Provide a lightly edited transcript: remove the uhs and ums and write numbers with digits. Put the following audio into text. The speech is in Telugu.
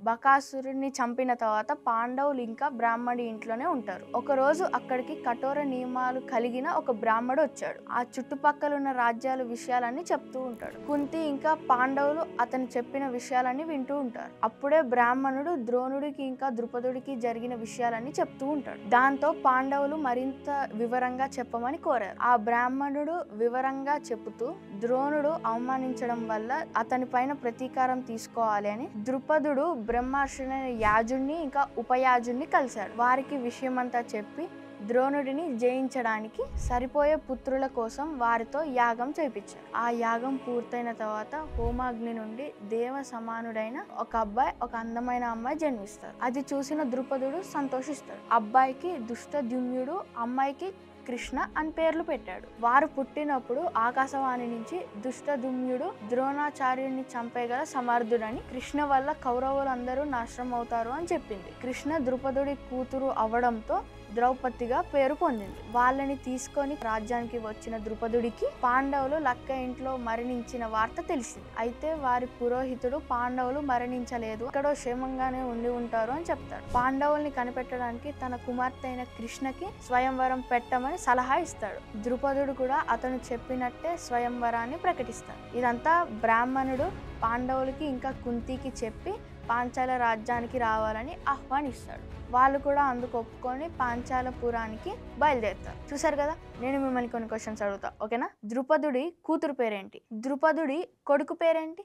బకాసురుడిని చంపిన తర్వాత పాండవులు ఇంకా బ్రాహ్మడి ఇంట్లోనే ఉంటారు. ఒకరోజు అక్కడికి కఠోర నియమాలు కలిగిన ఒక బ్రాహ్మడు వచ్చాడు. ఆ చుట్టుపక్కల ఉన్న రాజ్యాల విషయాలన్నీ చెప్తూ ఉంటాడు. కుంతి ఇంకా పాండవులు అతను చెప్పిన విషయాలన్నీ వింటూ ఉంటారు. అప్పుడే బ్రాహ్మణుడు ద్రోణుడికి ఇంకా ద్రుపదుడికి జరిగిన విషయాలన్నీ చెప్తూ ఉంటాడు. దాంతో పాండవులు మరింత వివరంగా చెప్పమని కోరారు. ఆ బ్రాహ్మణుడు వివరంగా చెబుతూ ద్రోణుడు అవమానించడం వల్ల అతని పైన ప్రతీకారం తీసుకోవాలి అని ద్రుపదుడు బ్రహ్మర్షులైన యాజుణ్ణి ఇంకా ఉపయాజుణ్ణి కలిశాడు. వారికి విషయమంతా చెప్పి ద్రోణుడిని జయించడానికి సరిపోయే పుత్రుల కోసం వారితో యాగం చేయించారు. ఆ యాగం పూర్తయిన తర్వాత హోమాగ్ని నుండి దేవ సమానుడైన ఒక అబ్బాయి ఒక అందమైన అమ్మాయి జన్మిస్తారు. అది చూసిన ద్రుపదుడు సంతోషిస్తాడు. అబ్బాయికి దుష్టద్యుమ్నుడు, అమ్మాయికి కృష్ణ అని పేర్లు పెట్టాడు. వారు పుట్టినప్పుడు ఆకాశవాణి నుంచి దుష్టదుమ్యుడు ద్రోణాచార్యుని చంపేగల సమర్థుడని, కృష్ణ వల్ల కౌరవులందరూ నాశనం అవుతారు అని చెప్పింది. కృష్ణ ద్రుపదుడి కూతురు అవడంతో ద్రౌపదిగా పేరు పొందింది. వాళ్ళని తీసుకొని రాజ్యానికి వచ్చిన ద్రుపదుడికి పాండవులు లక్క ఇంట్లో మరణించిన వార్త తెలిసింది. అయితే వారి పురోహితుడు పాండవులు మరణించలేదు, ఎక్కడో క్షేమంగానే ఉండి ఉంటారు అని చెప్తాడు. పాండవుల్ని కనిపెట్టడానికి తన కుమార్తె అయిన కృష్ణకి స్వయంవరం పెట్టమని సలహా ఇస్తాడు. ద్రుపదుడు కూడా అతను చెప్పినట్టే స్వయంవరాన్ని ప్రకటిస్తాడు. ఇదంతా బ్రాహ్మణుడు పాండవులకి ఇంకా కుంతికి చెప్పి పాంచాల రాజ్యానికి రావాలని ఆహ్వానిస్తాడు. వాళ్ళు కూడా అందుకు ఒప్పుకొని పాంచాలపురానికి బయలుదేరుతారు. చూసారు కదా, నేను మిమ్మల్ని కొన్ని క్వశ్చన్స్ అడుగుతా, ఓకేనా? ద్రుపదుడి కూతురు పేరేంటి? ద్రుపదుడి కొడుకు పేరేంటి?